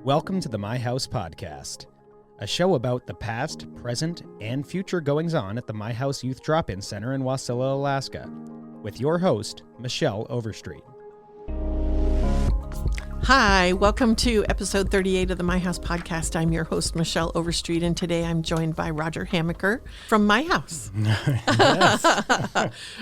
Welcome to the My House Podcast, a show about the past, present, and future goings-on at the My House Youth Drop-In Center in Wasilla, Alaska, with your host, Michelle Overstreet. Hi, welcome to episode 38 of the My House Podcast. I'm your host, Michelle Overstreet, and today I'm joined by Roger Hamacher from My House.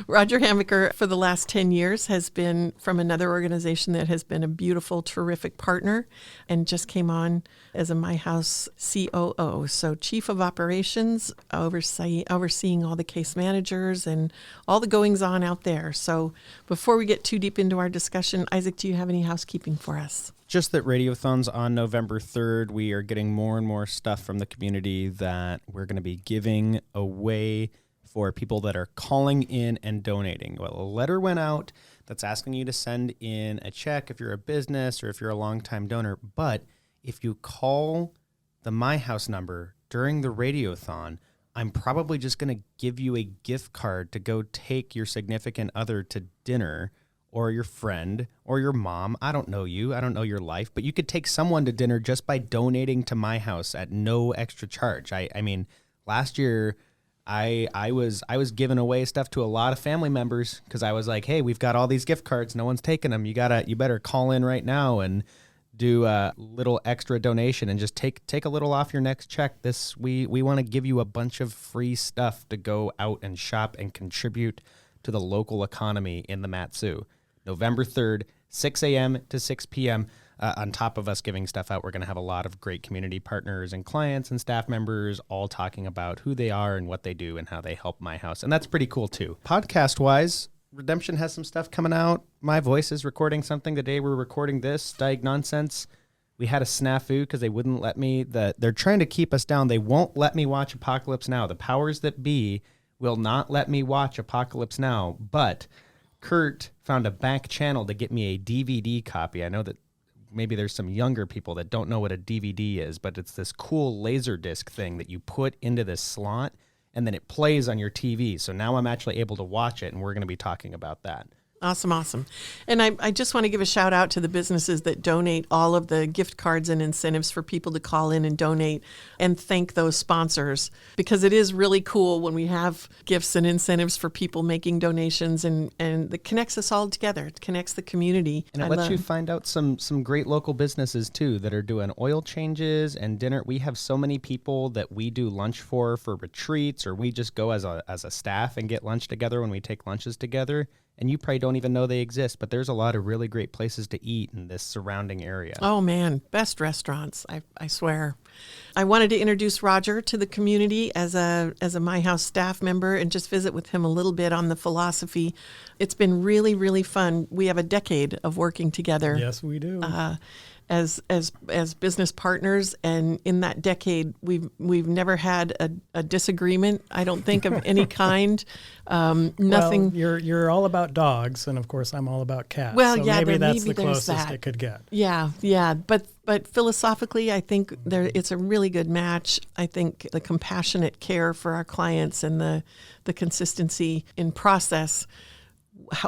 Roger Hamacher, for the last 10 years, has been from another organization that has been a beautiful, terrific partner, and just came on as a My House COO, so Chief of Operations, overseeing all the case managers and all the goings-on out there. So before we get too deep into our discussion, Isaac, do you have any housekeeping for us? Just that Radiothon's on November 3rd. We are getting more and more stuff from the community that we're going to be giving away for people that are calling in and donating. Well, a letter went out that's asking you to send in a check if you're a business or if you're a longtime donor. But if you call the My House number during the Radiothon, I'm probably just going to give you a gift card to go take your significant other to dinner, or your friend, or your mom. I don't know you. I don't know your life. But you could take someone to dinner just by donating to My House at no extra charge. I mean, last year, I was giving away stuff to a lot of family members because I was like, hey, we've got all these gift cards. No one's taking them. You better call in right now and do a little extra donation and just take a little off your next check. We want to give you a bunch of free stuff to go out and shop and contribute to the local economy in the Mat-Su. November 3rd, 6 a.m. to 6 p.m. On top of us giving stuff out, we're going to have a lot of great community partners and clients and staff members all talking about who they are and what they do and how they help My House. And that's pretty cool, too. Podcast-wise, Redemption has some stuff coming out. My voice is recording something the day we're recording this. Dyke Nonsense. We had a snafu because they wouldn't let me. They're trying to keep us down. They won't let me watch Apocalypse Now. The powers that be will not let me watch Apocalypse Now, but Kurt found a back channel to get me a DVD copy. I know that maybe there's some younger people that don't know what a DVD is, but it's this cool laser disc thing that you put into this slot, and then it plays on your TV. So now I'm actually able to watch it, and we're going to be talking about that. Awesome. And I just want to give a shout out to the businesses that donate all of the gift cards and incentives for people to call in and donate, and thank those sponsors, because it is really cool when we have gifts and incentives for people making donations, and it connects us all together. It connects the community. And it lets you find out some great local businesses too that are doing oil changes and dinner. We have so many people that we do lunch for retreats, or we just go as a staff and get lunch together when we take lunches together. And you probably don't even know they exist, but there's a lot of really great places to eat in this surrounding area. Oh, man. Best restaurants, I swear. I wanted to introduce Roger to the community as a My House staff member and just visit with him a little bit on the philosophy. It's been really, really fun. We have a decade of working together. Yes, we do. As business partners, and in that decade, we've never had a disagreement, I don't think, of any kind. Nothing. Well, you're all about dogs, and of course, I'm all about cats. Well, so yeah, maybe that's the there's closest that. it could get. Yeah. But philosophically, I think it's a really good match. I think the compassionate care for our clients and the consistency in process.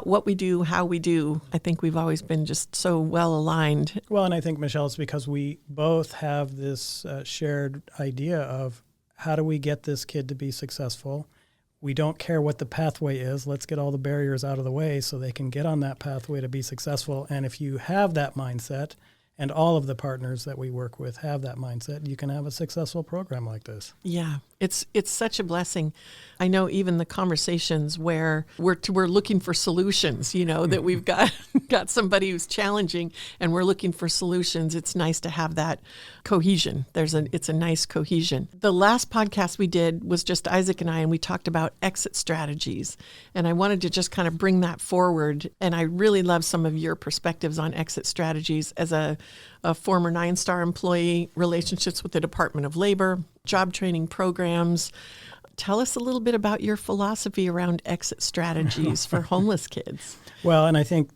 What we do, how we do, I think we've always been just so well aligned. Well, and I think, Michelle, it's because we both have this shared idea of how do we get this kid to be successful. We don't care what the pathway is. Let's get all the barriers out of the way so they can get on that pathway to be successful. And if you have that mindset, and all of the partners that we work with have that mindset, you can have a successful program like this. Yeah, it's such a blessing. I know even the conversations where we're looking for solutions, that we've got somebody who's challenging and we're looking for solutions. It's nice to have that cohesion. It's a nice cohesion. The last podcast we did was just Isaac and I, and we talked about exit strategies. And I wanted to just kind of bring that forward. And I really love some of your perspectives on exit strategies as a former 9-star employee, relationships with the Department of Labor, job training programs. Tell us a little bit about your philosophy around exit strategies for homeless kids. Well, and I think,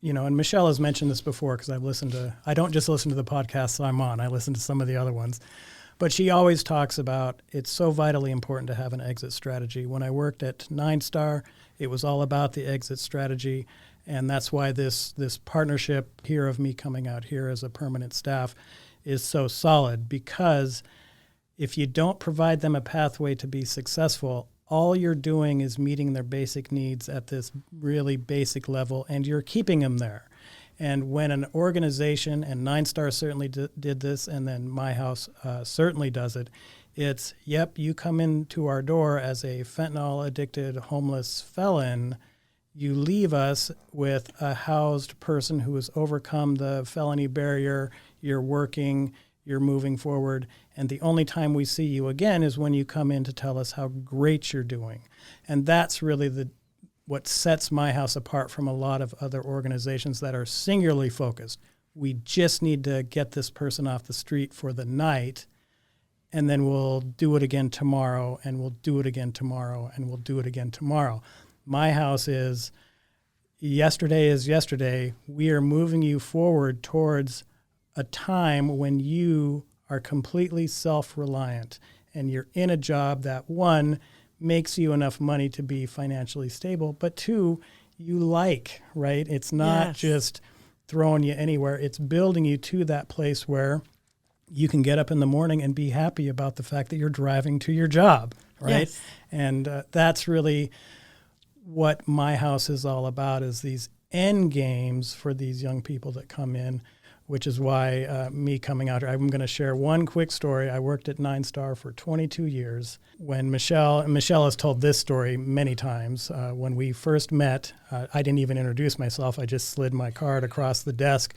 and Michelle has mentioned this before because I don't just listen to the podcasts I'm on, I listen to some of the other ones. But she always talks about it's so vitally important to have an exit strategy. When I worked at 9-star, it was all about the exit strategy. And that's why this partnership here of me coming out here as a permanent staff is so solid, because if you don't provide them a pathway to be successful, all you're doing is meeting their basic needs at this really basic level, and you're keeping them there. And when an organization, and Nine Star certainly did this, and then my house certainly does it, it's, yep, you come into our door as a fentanyl-addicted homeless felon. You leave us with a housed person who has overcome the felony barrier. You're working, you're moving forward, and the only time we see you again is when you come in to tell us how great you're doing. And that's really what sets my house apart from a lot of other organizations that are singularly focused. We just need to get this person off the street for the night, and then we'll do it again tomorrow, and we'll do it again tomorrow, and we'll do it again tomorrow. My house is yesterday. We are moving you forward towards a time when you are completely self-reliant, and you're in a job that, one, makes you enough money to be financially stable, but two, you like, right? It's not just throwing you anywhere. It's building you to that place where you can get up in the morning and be happy about the fact that you're driving to your job, right? Yes. And that's really what my house is all about, is these end games for these young people that come in, which is why me coming out here, I'm going to share one quick story. I worked at Nine Star for 22 years. When Michelle has told this story many times, when we first met, I didn't even introduce myself. I just slid my card across the desk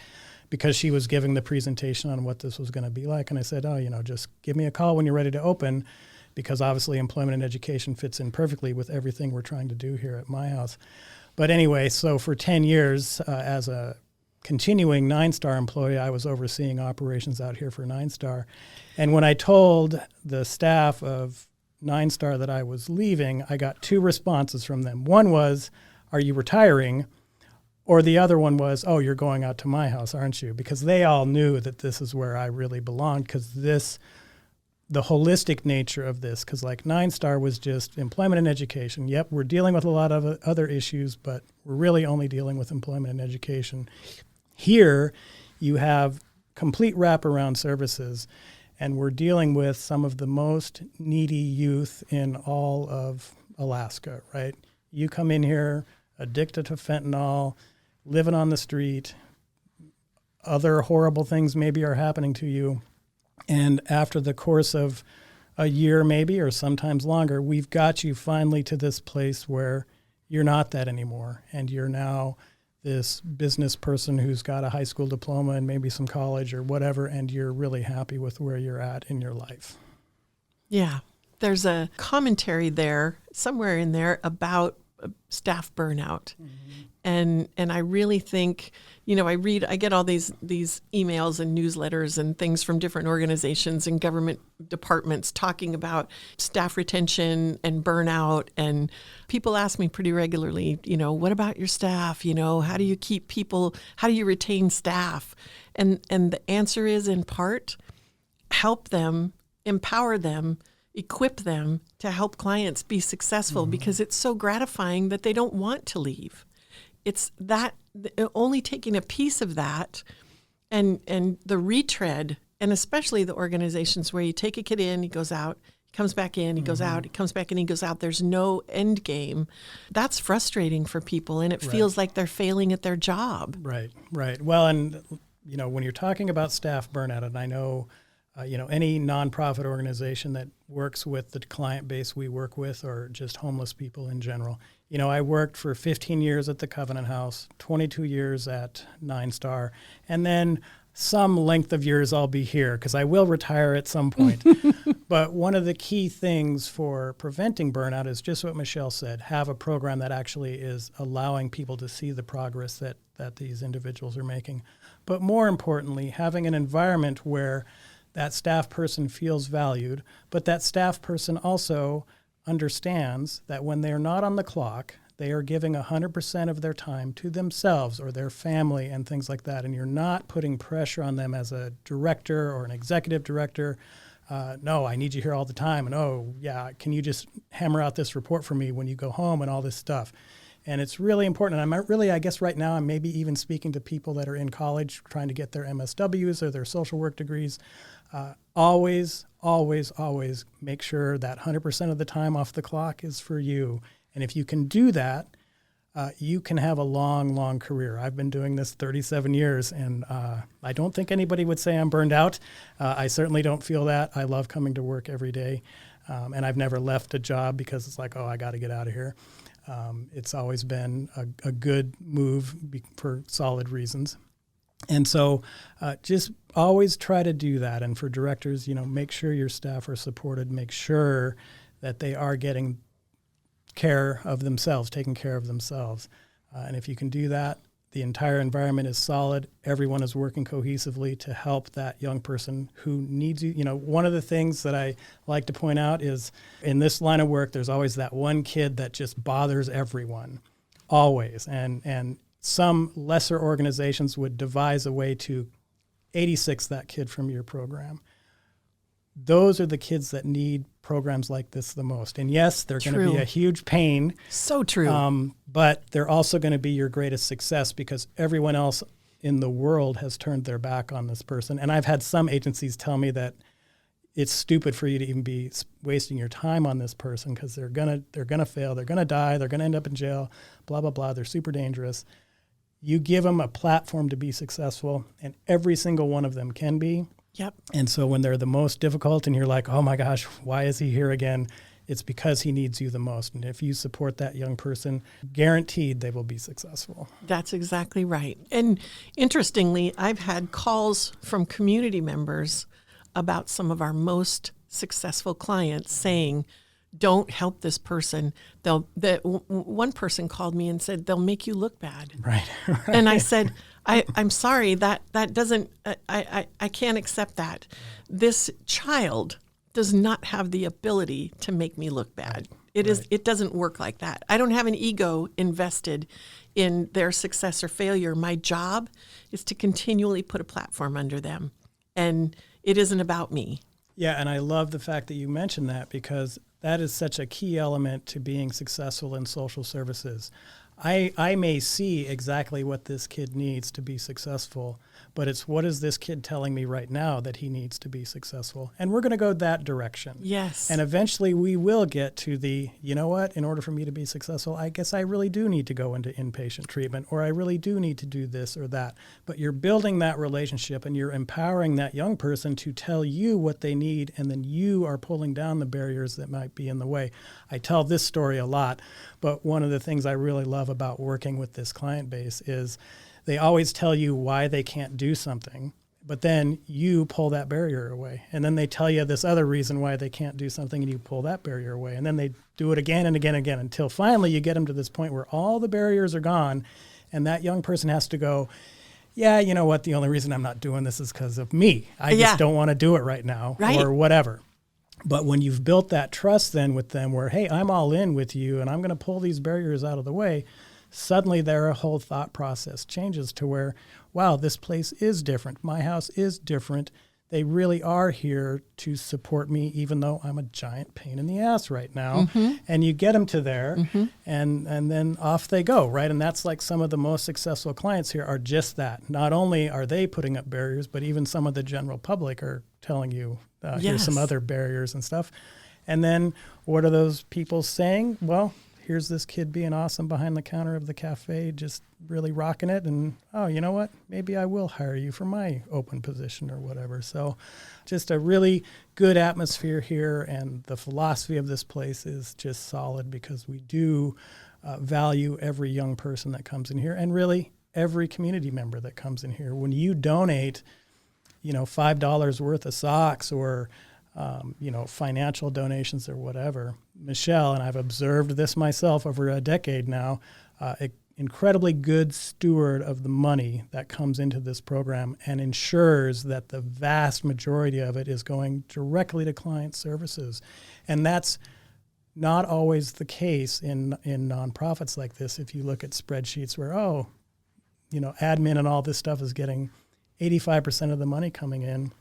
because she was giving the presentation on what this was going to be like. And I said, just give me a call when you're ready to open, because obviously employment and education fits in perfectly with everything we're trying to do here at my house. But anyway, so for 10 years as a continuing Nine Star employee, I was overseeing operations out here for Nine Star. And when I told the staff of Nine Star that I was leaving, I got two responses from them. One was, "Are you retiring?" Or the other one was, "Oh, you're going out to my house, aren't you?" Because they all knew that this is where I really belonged, because the holistic nature of this, because like Nine Star was just employment and education. Yep, we're dealing with a lot of other issues, but we're really only dealing with employment and education. Here, you have complete wraparound services, and we're dealing with some of the most needy youth in all of Alaska, right? You come in here addicted to fentanyl, living on the street, other horrible things maybe are happening to you. And after the course of a year maybe, or sometimes longer, we've got you finally to this place where you're not that anymore. And you're now this business person who's got a high school diploma and maybe some college or whatever, and you're really happy with where you're at in your life. Yeah. There's a commentary there, somewhere in there, about staff burnout. Mm-hmm. And I really think, I get all these emails and newsletters and things from different organizations and government departments talking about staff retention and burnout. And people ask me pretty regularly, what about your staff? How do you keep people, how do you retain staff? And the answer is, in part, help them, empower them, equip them to help clients be successful, because it's so gratifying that they don't want to leave. It's that only taking a piece of that and the retread, and especially the organizations where you take a kid in, he goes out, he comes back in, he goes out, he comes back in, he goes out. There's no end game. That's frustrating for people, and it feels like they're failing at their job. Right. Well, and when you're talking about staff burnout, and I know any nonprofit organization that works with the client base we work with, or just homeless people in general. I worked for 15 years at the Covenant House, 22 years at Nine Star, and then some length of years I'll be here, because I will retire at some point. But one of the key things for preventing burnout is just what Michelle said, have a program that actually is allowing people to see the progress that these individuals are making. But more importantly, having an environment where that staff person feels valued, but that staff person also understands that when they're not on the clock, they are giving 100% of their time to themselves or their family and things like that. And you're not putting pressure on them as a director or an executive director. No, I need you here all the time. And, oh, yeah, can you just hammer out this report for me when you go home and all this stuff. And it's really important. And I guess right now I'm maybe even speaking to people that are in college trying to get their MSWs or their social work degrees. Always, always, always make sure that 100% of the time off the clock is for you. And if you can do that, you can have a long, long career. I've been doing this 37 years, and I don't think anybody would say I'm burned out. I certainly don't feel that. I love coming to work every day, and I've never left a job because it's like, oh, I got to get out of here. It's always been a good move for solid reasons. And so just always try to do that. And for directors, make sure your staff are supported. Make sure that they are getting care of themselves, taking care of themselves. And if you can do that, the entire environment is solid. Everyone is working cohesively to help that young person who needs you. One of the things that I like to point out is in this line of work, there's always that one kid that just bothers everyone, always. And some lesser organizations would devise a way to 86 that kid from your program. Those are the kids that need programs like this the most. And yes, they're going to be a huge pain. So true. But they're also going to be your greatest success because everyone else in the world has turned their back on this person. And I've had some agencies tell me that it's stupid for you to even be wasting your time on this person because they're gonna fail, they're gonna die, they're gonna end up in jail, blah, blah, blah. They're super dangerous. You give them a platform to be successful, and every single one of them can be. Yep. And so when they're the most difficult and you're like, oh my gosh, why is he here again? It's because he needs you the most. And if you support that young person, guaranteed they will be successful. That's exactly right. And interestingly, I've had calls from community members about some of our most successful clients saying, don't help this person. One person called me and said, they'll make you look bad. Right. And I said, I'm sorry, that doesn't, I can't accept that. This child does not have the ability to make me look bad. It doesn't work like that. I don't have an ego invested in their success or failure. My job is to continually put a platform under them. And it isn't about me. Yeah, and I love the fact that you mentioned that because that is such a key element to being successful in social services. I may see exactly what this kid needs to be successful, but it's what is this kid telling me right now that he needs to be successful? And we're going to go that direction. Yes. And eventually we will get to the, you know what, in order for me to be successful, I guess I really do need to go into inpatient treatment, or I really do need to do this or that. But you're building that relationship and you're empowering that young person to tell you what they need, and then you are pulling down the barriers that might be in the way. I tell this story a lot, but one of the things I really love about working with this client base is they always tell you why they can't do something, but then you pull that barrier away. And then they tell you this other reason why they can't do something, and you pull that barrier away. And then they do it again and again and again until finally you get them to this point where all the barriers are gone, and that young person has to go, yeah, you know what, the only reason I'm not doing this is because of me. I just don't want to do it right now, or whatever. But when you've built that trust then with them where, hey, I'm all in with you and I'm going to pull these barriers out of the way, suddenly their whole thought process changes to where, wow, this place is different. My house is different. They really are here to support me, even though I'm a giant pain in the ass right now. Mm-hmm. And you get them to there, and then off they go, right? And that's like some of the most successful clients here are just that. Not only are they putting up barriers, but even some of the general public are telling you, here's some other barriers and stuff. And then what are those people saying? Well, here's this kid being awesome behind the counter of the cafe, just really rocking it. And, oh, you know what? Maybe I will hire you for my open position or whatever. So just a really good atmosphere here. And the philosophy of this place is just solid because we do value every young person that comes in here, and really every community member that comes in here. When you donate, $5 worth of socks or financial donations or whatever. Michelle, and I've observed this myself over a decade now, incredibly good steward of the money that comes into this program and ensures that the vast majority of it is going directly to client services. And that's not always the case in nonprofits like this. If you look at spreadsheets where, admin and all this stuff is getting 85% of the money coming in,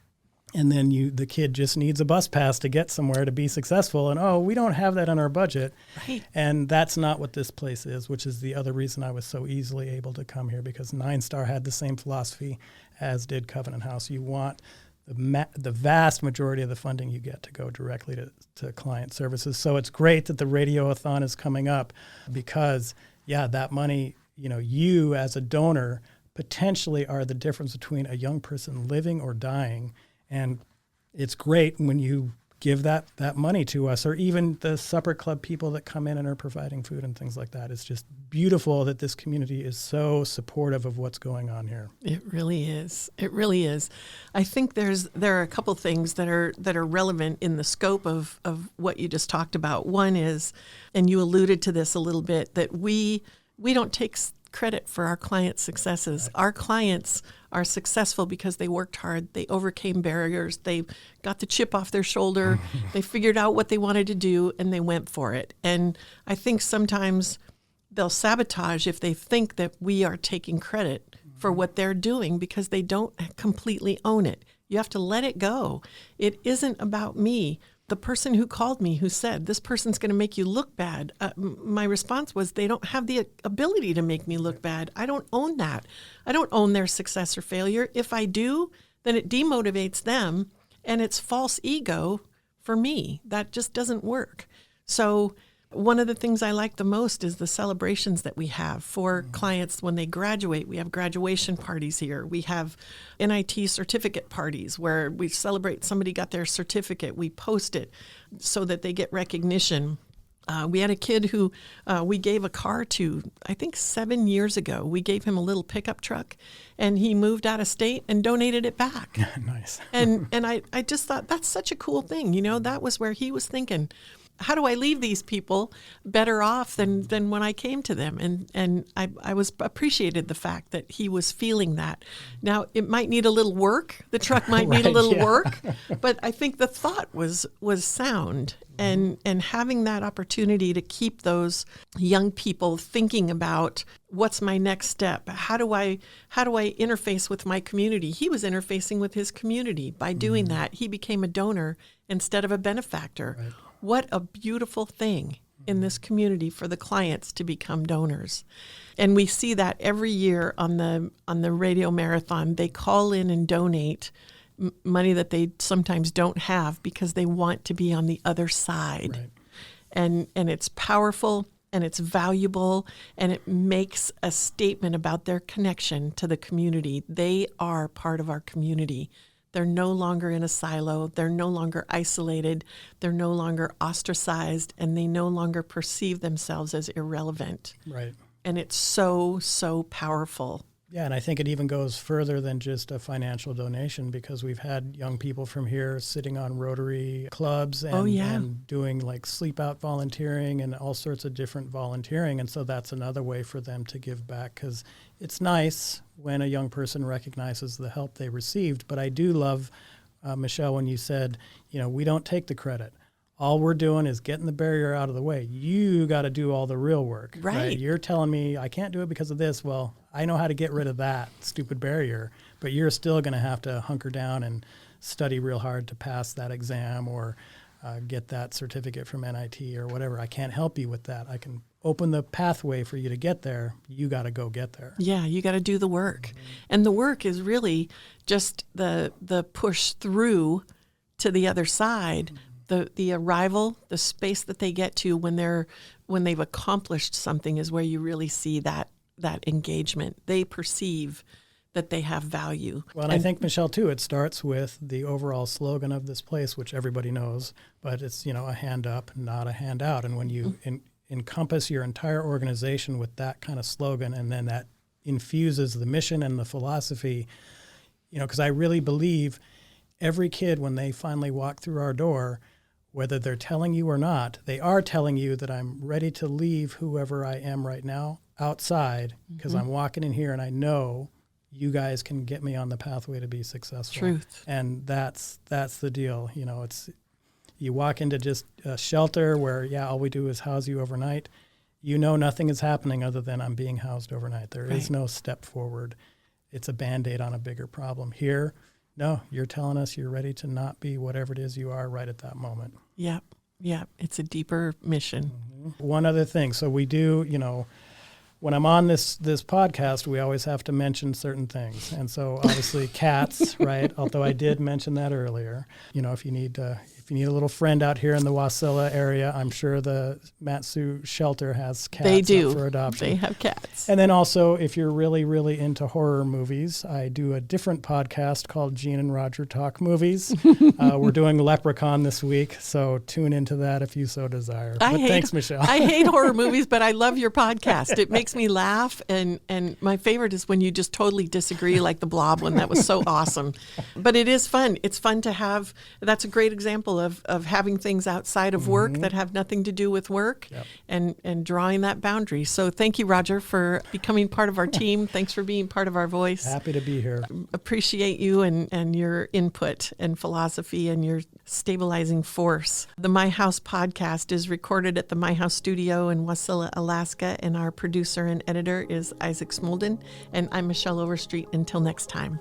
And then the kid just needs a bus pass to get somewhere to be successful. And, oh, we don't have that in our budget. Right. And that's not what this place is, which is the other reason I was so easily able to come here, because Nine Star had the same philosophy as did Covenant House. You want the vast majority of the funding you get to go directly to client services. So it's great that the Radioathon is coming up because, that money, you as a donor potentially are the difference between a young person living or dying. And it's great when you give that money to us, or even the supper club people that come in and are providing food and things like that. It's just beautiful that this community is so supportive of what's going on here. It really is. It really is. I think there are a couple things that are relevant in the scope of what you just talked about. One is, and you alluded to this a little bit, that we don't take credit for our clients' successes. Right. Our clients are successful because they worked hard, they overcame barriers, they got the chip off their shoulder, they figured out what they wanted to do, and they went for it. And I think sometimes they'll sabotage if they think that we are taking credit for what they're doing because they don't completely own it. You have to let it go. It isn't about me. The person who called me who said, this person's going to make you look bad, my response was, they don't have the ability to make me look bad. I don't own that. I don't own their success or failure. If I do, then it demotivates them, and it's false ego for me. That just doesn't work. So one of the things I like the most is the celebrations that we have for clients when they graduate. We have graduation parties here. We have NIT certificate parties where we celebrate somebody got their certificate. We post it so that they get recognition. We had a kid who we gave a car to, I think 7 years ago. We gave him a little pickup truck, and he moved out of state and donated it back. Nice. and I just thought that's such a cool thing. That was where he was thinking, how do I leave these people better off than when I came to them? And I was appreciated the fact that he was feeling that. Now, it might need a little work. The truck might need a little work, but I think the thought was sound. And having that opportunity to keep those young people thinking about what's my next step? How do I interface with my community? He was interfacing with his community. By doing that, he became a donor instead of a benefactor. Right. What a beautiful thing in this community for the clients to become donors. And we see that every year on the radio marathon. They call in and donate money that they sometimes don't have because they want to be on the other side. Right. And it's powerful and it's valuable, and it makes a statement about their connection to the community. They are part of our community. They're no longer in a silo. They're no longer isolated. They're no longer ostracized, and they no longer perceive themselves as irrelevant. Right. And it's so, so powerful. Yeah, and I think it even goes further than just a financial donation, because we've had young people from here sitting on Rotary clubs and doing like sleep out volunteering and all sorts of different volunteering. And so that's another way for them to give back, because it's nice when a young person recognizes the help they received. But I do love, Michelle, when you said, we don't take the credit. All we're doing is getting the barrier out of the way. You got to do all the real work. Right. You're telling me I can't do it because of this. Well, I know how to get rid of that stupid barrier, but you're still going to have to hunker down and study real hard to pass that exam or get that certificate from NIT or whatever. I can't help you with that. I can open the pathway for you to get there. You got to go get there. Yeah, you got to do the work. And the work is really just the push through to the other side. The arrival, the space that they get to when they've accomplished something is where you really see that engagement. They perceive that they have value. Well, and I think, Michelle, too, it starts with the overall slogan of this place, which everybody knows, but it's, a hand up, not a handout. And when you encompass your entire organization with that kind of slogan, and then that infuses the mission and the philosophy, because I really believe every kid, when they finally walk through our door, whether they're telling you or not, they are telling you that I'm ready to leave whoever I am right now outside, because I'm walking in here and I know you guys can get me on the pathway to be successful. Truth. And that's the deal. It's you walk into just a shelter where, all we do is house you overnight. Nothing is happening other than I'm being housed overnight. There is no step forward. It's a Band-Aid on a bigger problem. Here, No, you're telling us you're ready to not be whatever it is you are right at that moment. Yep. Yep. It's a deeper mission. One other thing. So we do, when I'm on this podcast, we always have to mention certain things. And so obviously cats, right? Although I did mention that earlier. If you need a little friend out here in the Wasilla area, I'm sure the Matsu shelter has cats They do. up for adoption. They have cats. And then also, if you're really, really into horror movies, I do a different podcast called Gene and Roger Talk Movies. We're doing Leprechaun this week, so tune into that if you so desire. Thanks, Michelle. I hate horror movies, but I love your podcast. It makes me laugh, and my favorite is when you just totally disagree, like the Blob one. That was so awesome. But it is fun. It's fun to have. That's a great example of having things outside of work that have nothing to do with work, and drawing that boundary. So thank you, Roger, for becoming part of our team. Thanks for being part of our voice. Happy to be here. Appreciate you and your input and philosophy and your stabilizing force. The My House podcast is recorded at the My House studio in Wasilla, Alaska, and our producer and editor is Isaac Smolden, and I'm Michelle Overstreet. Until next time.